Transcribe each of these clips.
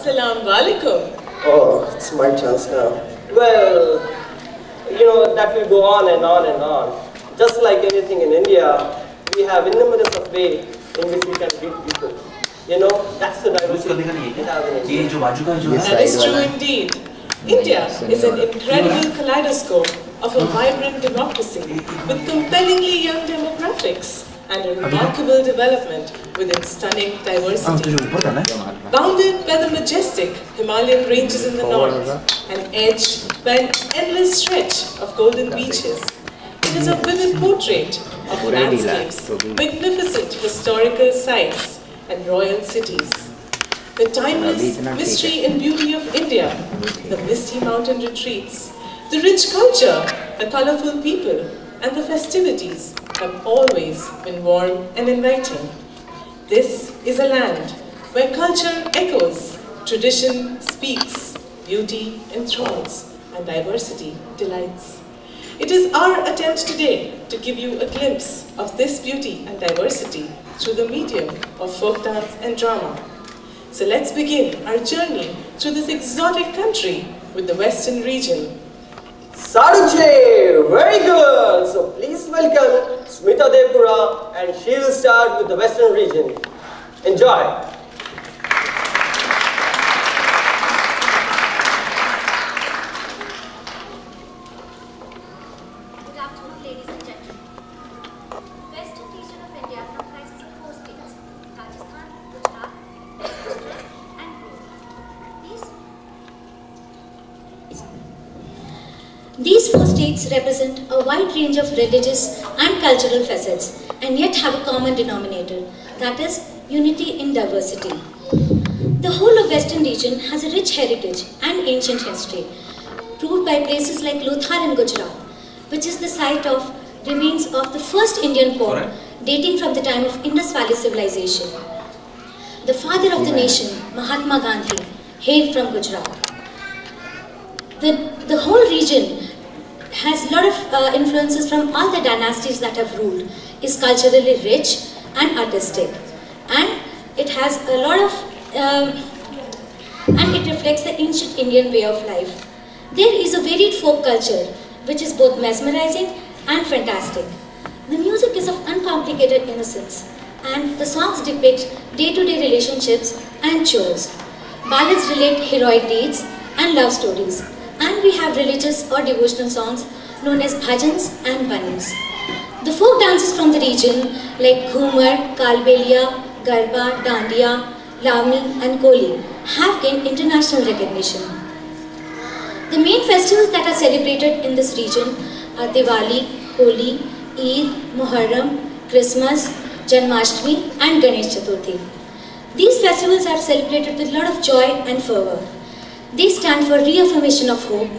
Assalamu alaikum. Oh, it's my chance now. Well, that will go on and on and on. Just like anything in India, we have innumerable of ways in which we can greet people. That's the diversity we have in India. That is true indeed. India is an incredible kaleidoscope of a vibrant democracy with compellingly young demographics and a remarkable development with its stunning diversity. Bounded by the majestic Himalayan ranges in the north and edged by an endless stretch of golden beaches, it is a vivid portrait of landscapes, magnificent historical sites, and royal cities. The timeless mystery and beauty of India, the misty mountain retreats, the rich culture, the colorful people, and the festivities have always been warm and inviting. This is a land where culture echoes, tradition speaks, beauty enthralls, and diversity delights. It is our attempt today to give you a glimpse of this beauty and diversity through the medium of folk dance and drama. So let's begin our journey through this exotic country with the Western region. Sadhuche! Very good! So please welcome Smita Devpura, and she will start with the Western region. Enjoy! Good afternoon, ladies and gentlemen. Western region of India comprises of 4 states: Rajasthan, Gujarat, Maharashtra, and Goa. These 4 states represent a wide range of religious and cultural facets and yet have a common denominator, that is, unity in diversity. The whole of Western region has a rich heritage and ancient history, proved by places like Lothal in Gujarat, which is the site of remains of the first Indian port dating from the time of Indus Valley civilization. The father of the nation, Mahatma Gandhi, hailed from Gujarat. The whole region has a lot of influences from all the dynasties that have ruled, is culturally rich and artistic, and it has a lot of, and it reflects the ancient Indian way of life. There is a varied folk culture which is both mesmerizing and fantastic. The music is of uncomplicated innocence, and the songs depict day-to-day relationships and chores. Ballads relate heroic deeds and love stories, and we have religious or devotional songs known as bhajans and banis. The folk dances from the region like Ghumar, Kalbelia, Garba, Dandiya, Lavani and Koli have gained international recognition. The main festivals that are celebrated in this region are Diwali, Holi, Eid, Muharram, Christmas, Janmashtami and Ganesh Chaturthi. These festivals are celebrated with a lot of joy and fervor. They stand for reaffirmation of hope,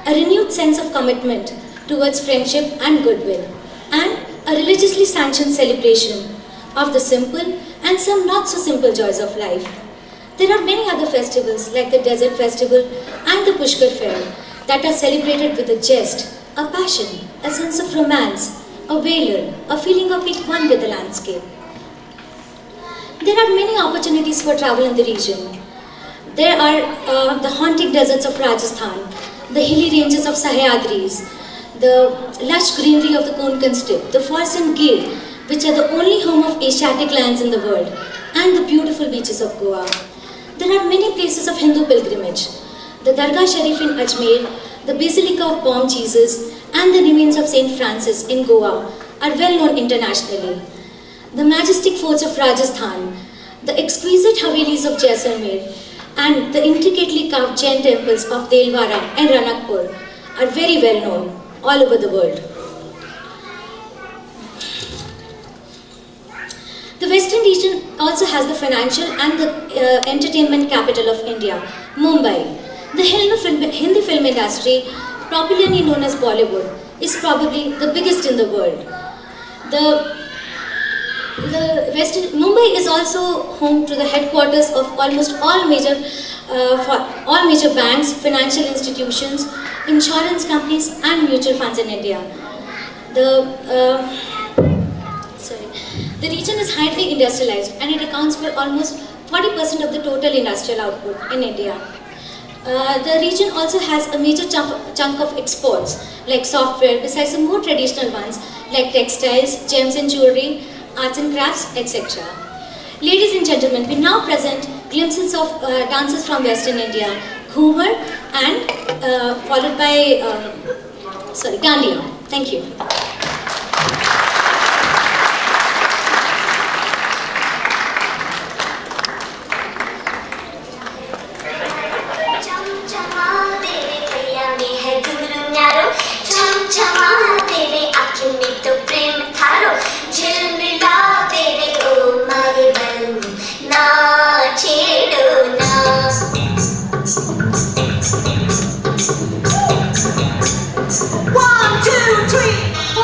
a renewed sense of commitment towards friendship and goodwill, and a religiously sanctioned celebration of the simple and some not so simple joys of life. There are many other festivals like the Desert Festival and the Pushkar Fair that are celebrated with a jest, a passion, a sense of romance, a valor, a feeling of being one with the landscape. There are many opportunities for travel in the region. There are the haunting deserts of Rajasthan, the hilly ranges of Sahyadris, the lush greenery of the Konkan steppe, the forests in Gir, which are the only home of Asiatic lions in the world, and the beautiful beaches of Goa. There are many places of Hindu pilgrimage. The Dargah Sharif in Ajmer, the Basilica of Palm Jesus, and the remains of St. Francis in Goa are well known internationally. The majestic forts of Rajasthan, the exquisite Havelis of Jaisalmer, and the intricately carved Jain temples of Delwara and Ranakpur are very well known all over the world. The Western region also has the financial and the entertainment capital of India, Mumbai. The Hindi film industry, popularly known as Bollywood, is probably the biggest in the world. Mumbai is also home to the headquarters of almost all major banks, financial institutions, insurance companies, and mutual funds in India. The region is highly industrialized, and it accounts for almost 40% of the total industrial output in India. The region also has a major chunk of exports, like software, besides some more traditional ones, like textiles, gems and jewelry, arts and crafts, etc. Ladies and gentlemen, we now present glimpses of dances from Western India, Ghumar, and followed by, Dandiya. Thank you. One, two, three.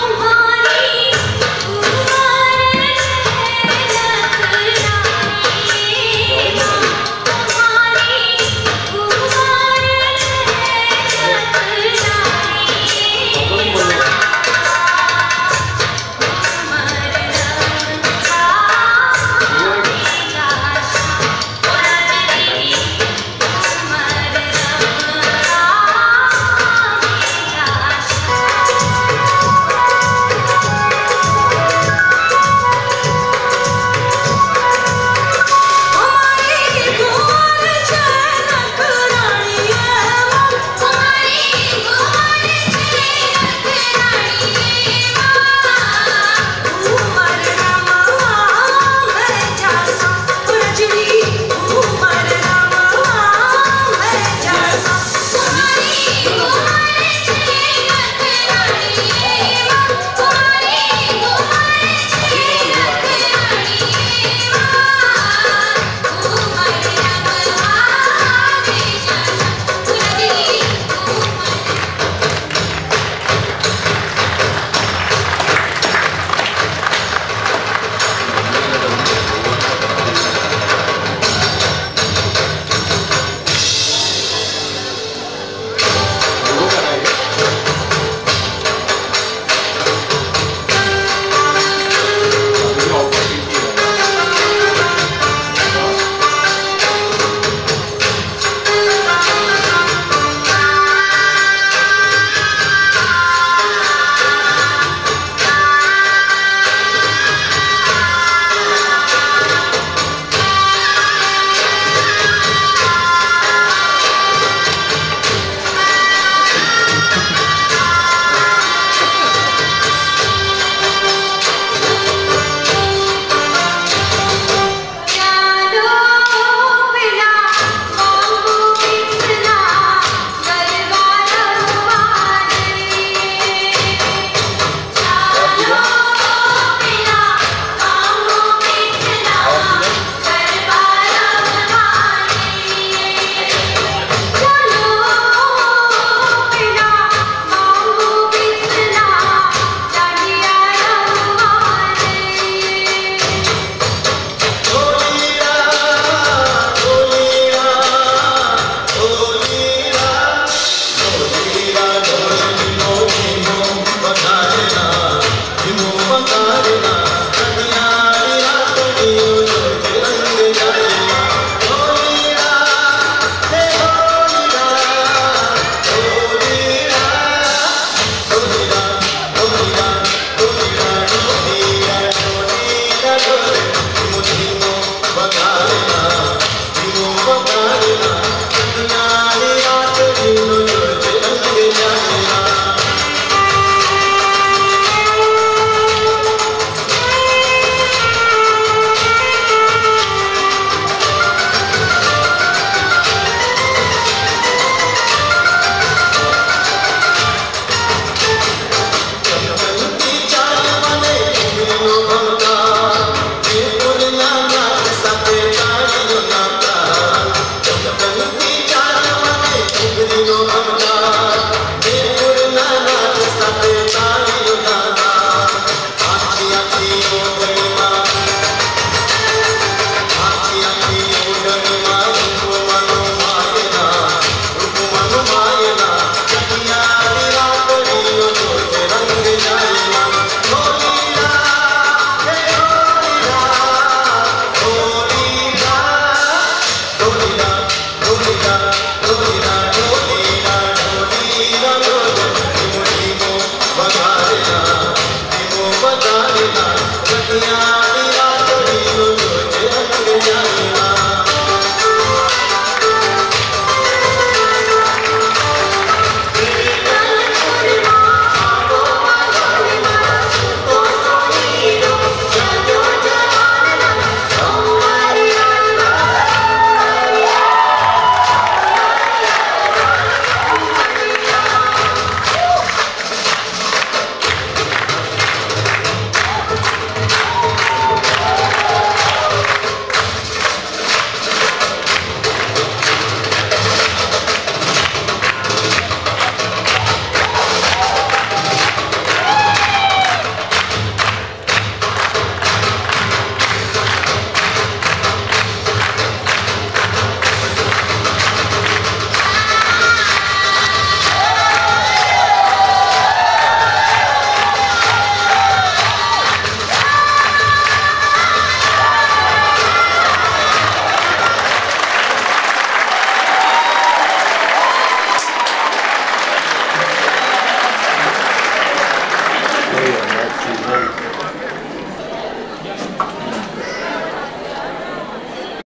Thank you.